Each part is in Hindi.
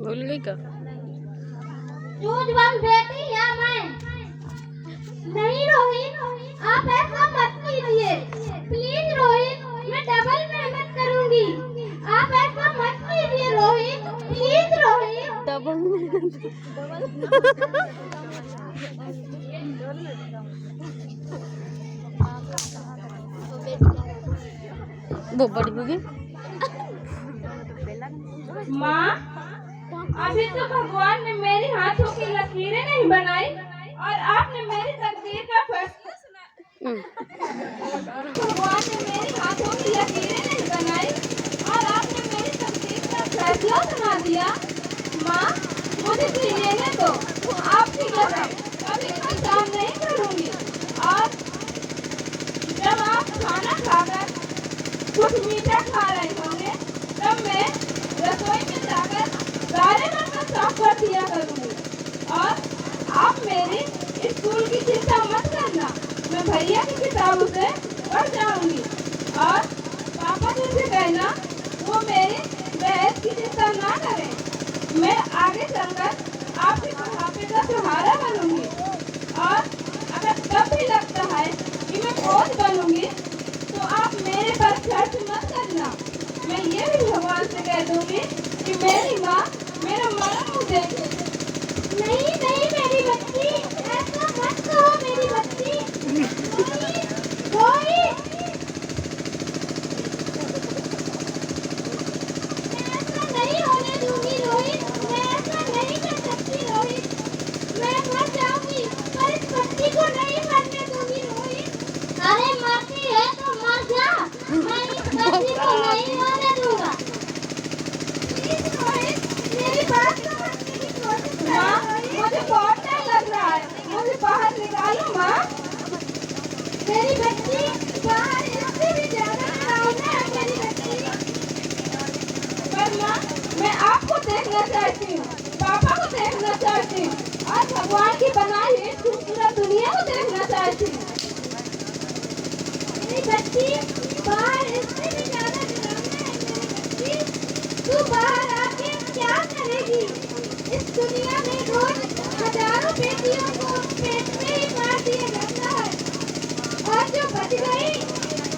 भूल गई का चूजवान बेटी या मैं नहीं रोहित, आप ऐसा मत कीजिए प्लीज रोहित, मैं डबल मेहनत करूंगी, आप ऐसा मत कीजिए रोहित, प्लीज रोहित। डबल वो बड़ी होगी। माँ, अभी तो भगवान ने मेरी हाथों की लकीरें नहीं बनाई और आपने मेरी तकदीर का फैसला सुना। भगवान ने मेरी हाथों की लकीरें नहीं बनाई और आपने मेरी तकदीर का फैसला सुना दिया। माँ, मुझे तो लेने दो, आपकी कसम कभी मैं काम नहीं करूँगी। और जब आप खाना खाकर कुछ मीठा खा रहे होंगे तब मैं रसोई में जाकर सारे बर्तन साफ कर दिया करूँगी। और आप मेरी स्कूल की चिंता मत करना, मैं भैया की किताबों से पढ़ जाऊंगी। और पापा जी से कहना वो मेरी बहस की चिंता ना करें, मैं आगे चलकर आपके बुढ़ापे का सहारा बनूंगी। और अगर तब भी लगता है कि मैं बोझ बनूंगी तो आप मेरे पर खर्च मत करना, मैं ये भी भगवान से कह दूंगी कि मेरी माँ मेरा मरण मुँह देखे। नहीं नहीं मेरी बच्ची, ऐसा मत कहो मेरी बच्ची। रोहित, मैं ऐसा नहीं होने दूंगी रोहित, मैं ऐसा नहीं कर सकती रोहित, मैं मर जाऊंगी पर इस बच्ची को नहीं मरने दूंगी रोहित। अरे मरती है तो मर जा, मैं इस बच्ची को नहीं मरने दूंगा। प्लीज रोहित, मेरी बात समझने की कोशिश करो। माँ, मुझे बहुत डर लग रहा है, मुझे बाहर निकालो माँ। मेरी बच्ची, बाहर इससे भी ज्यादा डरावना है मेरी बच्ची। पर माँ, मैं आपको देखना चाहती हूँ, पापा को देखना चाहती हूँ और भगवान की बनाई हुई खूबसूरत दुनिया को देखना चाहती हूँ। मेरी बच्ची, बाहर इससे भी ज्यादा डरावना है मेरी बच्ची। तू बाहर आके क्या करेगी? इस दुनिया में रोज हजारों बेटियों को पेट में ही मार दिया जाता है और जो बच गई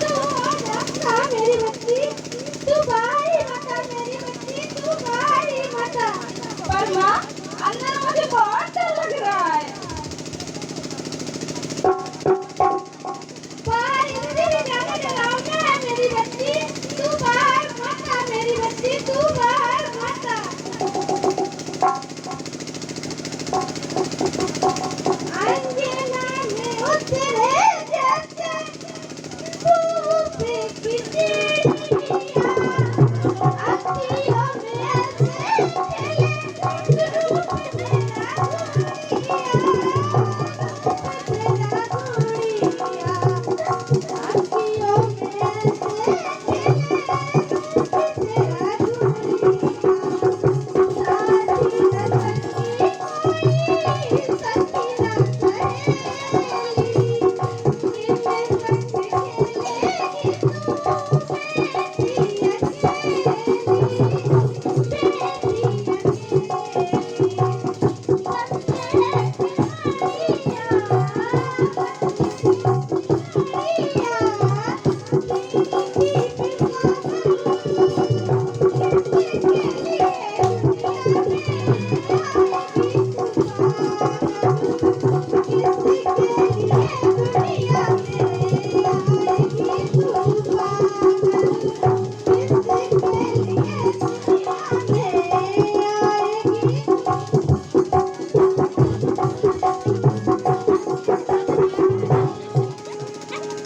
तो वो और था मेरी बच्ची। तू बाहर ही मत आ मेरी बच्ची, तू बाहर ही मत आ। पर माँ, अंदर मुझे बहुत डर लग रहा है। बाहर इससे भी ज्यादा डरावना है मेरी बच्ची, तू बाहर मत आ मेरी बच्ची, तू बाहर मत आ। अंजना में उतरे जैसे धूप की चिड़िया, अखियों में ऐसे खिले रूप तेरा गुड़िया, तेरा गुड़िया, अखियों में ऐसे खिले तेरा गुड़िया, सारी रतन की कोई सखी ना करेगी, तेरे संग खेलेगी तू बेटी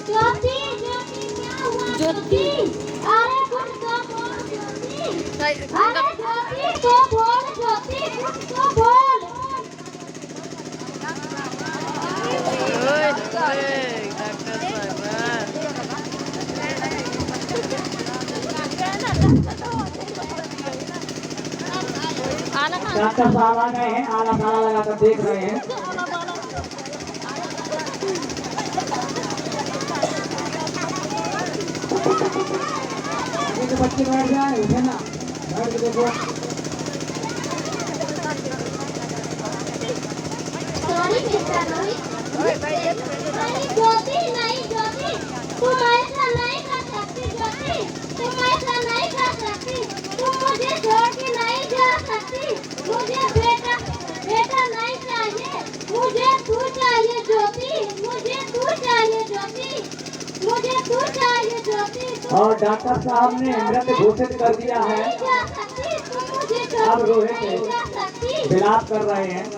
ज्योति, ज्योति क्या हुआ ज्योति? अरे कुछ तो बोल ज्योति, अरे ज्योति तो बोल ज्योति, कुछ तो बोल। डॉक्टर साहब आ गए हैं, आला ताला लगाकर देख रहे हैं। बच्चे बैठ जाए, उठे ना, बैठ के देखो। Sorry mister Rohit. नहीं ज्योति, नहीं ज्योति, तुम ऐसा नहीं कर सकती ज्योति, तुम ऐसा नहीं कर सकती, तुम मुझे छोड़ के नहीं जा सकती। मुझे बेटा बेटा नहीं चाहिए, मुझे तू चाहिए ज्योति, मुझे तू चाहिए ज्योति, मुझे तू चाहिए ज्योति। और डॉक्टर साहब ने मृत घोषित कर दिया है। नहीं जा सकती, तुम मुझे छोड़ अब के रोहित नहीं जा सकती। विलाप कर रहे हैं।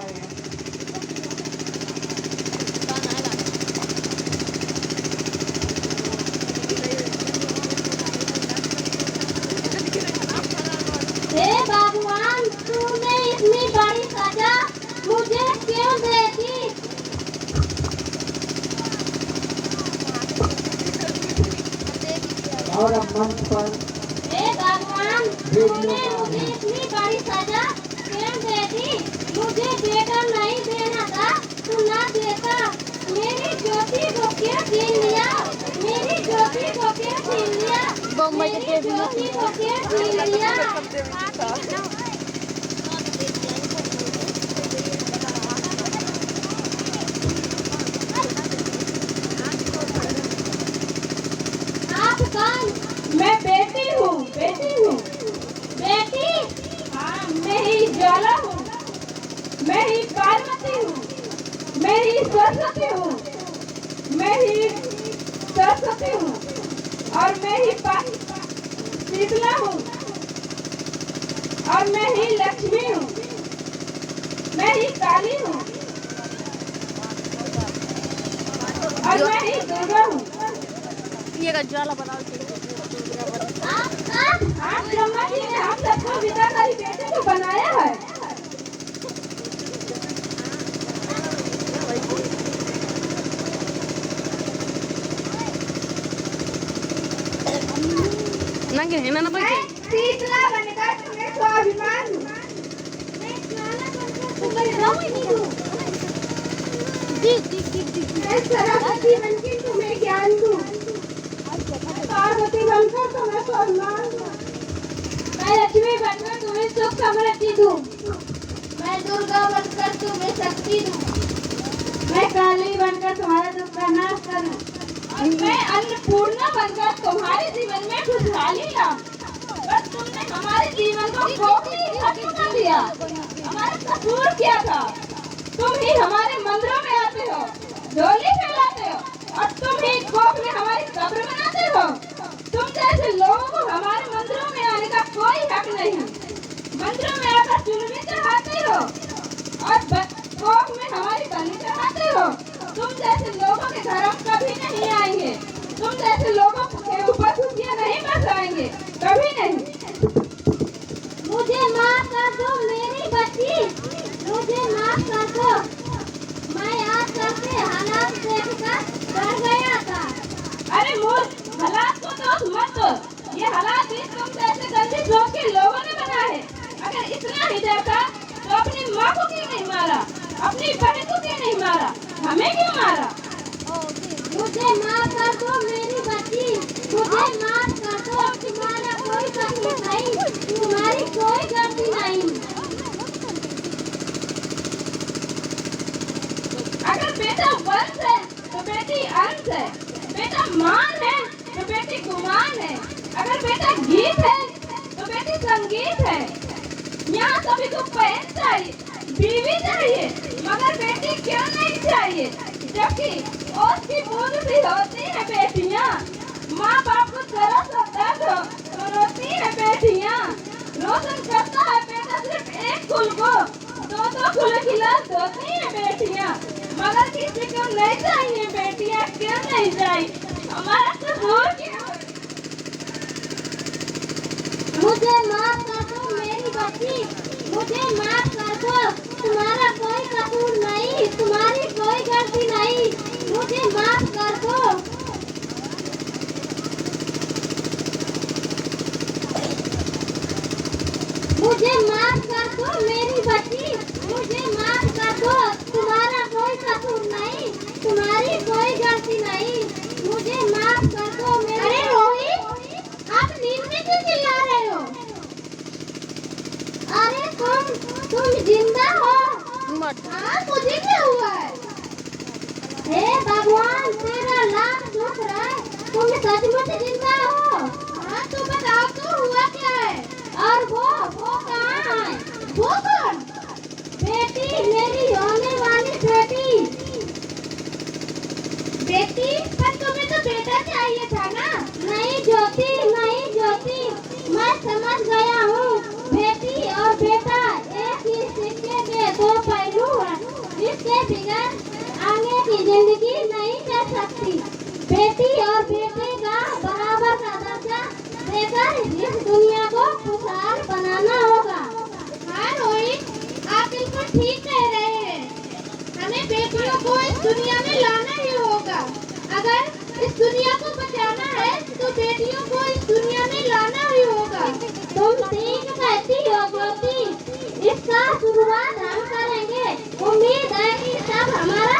हे भगवान, तूने इतनी बड़ी सजा मुझे क्यों दे दी? और अब मंच पर हे भगवान, तूने मुझे इतनी बड़ी सजा क्यों दे दी? मुझे बेटा नहीं देना था, तू ना देता। मेरी ज्योति को क्यों छीन लिया? मेरी ज्योति को क्यों छीन लिया? बम्बई के मेरी ज्योति को क्यों छीन लिया? आप कौन? मैं बेटी हूँ, बेटी हूँ। बेटी? हाँ, मैं ही ज्वाला हूँ, मैं ही पार्वती हूँ, मैं ही सरस्वती हूँ, मैं ही सरस्वती हूँ, और मैं ही शीतला हूँ, और मैं ही लक्ष्मी हूँ, मैं ही काली हूँ, और मैं ही दुर्गा हूँ। ये का ज्वाला बनाओ। आप ब्रह्मा जी ने हम सबको विदा करी बेटे को बनाया है। नंगे है ना मैं शीतला बनकर तुम्हें स्वाभिमान हूँ। मैं ज्वाला बनकर तुम्हें रोहिणी हूँ। मैं सरस्वती बनकर तुम्हें ज्ञान दूँ। पार्वती बनकर तुम्हें सम्मान दूँ। मैं लक्ष्मी बनकर तुम्हें सुख समृद्धि दूँ। मैं दुर्गा बनकर तुम्हें शक्ति दूँ। मैं काली बनकर तुम्हारे दुख का नाश करूँ। और मैं अन्नपूर्णा बनकर तुम्हारे जीवन में खुशहाली लाऊं। बस तुमने हमारे जीवन को खोखली खत्म कर दिया। हमारा कसूर क्या था? तुम ही हमारे मंदिरों में आते हो, झोली फैलाते हो, और तुम ही कोख में हमारी कब्र बनाते हो। तुम जैसे लोगों को हमारे मंदिरों में आने का कोई हक नहीं। मंदिरों में आकर चुनरी चढ़ाते हो और कोख में हमारी बलि चढ़ाते हो। तुम जैसे लोगों के धर्म कभी नहीं आएंगे। तुम जैसे लोगों के ऊपर खुशियाँ नहीं बरसाएंगे, कभी नहीं। मुझे माफ कर दो मेरी बच्ची, मुझे माफ कर दो। मैं आज तक के हालात देखकर डर गया था। अरे मूर्ख, हालात को दोष मत दो। ये हालात भी तुम जैसे गंदी सोच के लोगों ने बनाए। अगर इतना ही डरता तो अपनी माँ को क्यों नहीं मारा? अपनी बहन को क्यों नहीं मारा? हमें क्यों मारा? मुझे माफ कर दो मेरी बच्ची, मुझे माफ कर दो। तुम्हारा कोई कसूर नहीं, तुम्हारी कोई गलती नहीं। अगर बेटा वंश है तो बेटी अंश है, बेटा मान है तो बेटी गुमान है, अगर बेटा गीत है तो बेटी संगीत है। यहाँ सभी को बहन चाहिए, बीवी चाहिए, मगर बेटी क्यों नहीं चाहिए? जबकि उसकी बूंद भी होती है बेटियाँ। माँ बाप को जरा सा दर्द हो तो रोती है बेटियाँ। रोशन करता है बेटा सिर्फ एक फूल को, दो फूल खिला धोती है बेटियाँ। मगर किसी को नहीं चाहिए बेटियाँ, क्यों नहीं चाहिए? हमारा कसूर क्या? मुझे माफ कर दो मेरी बच्ची, मुझे माफ कर दो। तुम्हारा कोई कसूर नहीं, तुम्हारी कोई गलती नहीं, मुझे माफ कर दो। मुझे माफ कर दो मेरी बच्ची, मुझे माफ कर दो। तुम्हारा कोई कसूर नहीं, तुम्हारी कोई गलती नहीं, मुझे माफ कर दो मेरी। अरे रोहित, आप नींद में क्यों चिल्ला रहे हो? अरे तुम तुम जिंदा हो? मत हाँ, मुझे क्या हुआ है? हे भगवान, तेरा लाख शुक्र है, तुम सचमुच जिंदा हो। हाँ, तो बताओ तो हुआ क्या है? और वो कहाँ है? वो कौन? बेटी, मेरी होने वाली बेटी। बेटी, पर तुम्हें तो बेटा चाहिए था ना? नहीं ज्योति, नहीं ज्योति, मैं समझ गया हूँ। बेटी और बेटा एक ही सिक्के के दो पहलू हैं। इसके बगैर आगे की जिंदगी नहीं चल सकती। बेटी और बेटे का बराबर का दर्जा देकर इस दुनिया को खुशहाल बनाना होगा। हाँ रोहित, आप बिल्कुल ठीक कह रहे हैं। हमें बेटियों को इस दुनिया में लाना ही होगा। अगर इस दुनिया को बचाना है तो बेटियों को इस दुनिया में लाना ही होगा। तुम ठीक कहती हो ज्योति, इसका शुरुआत हम करेंगे। उम्मीद है कि सब हमारा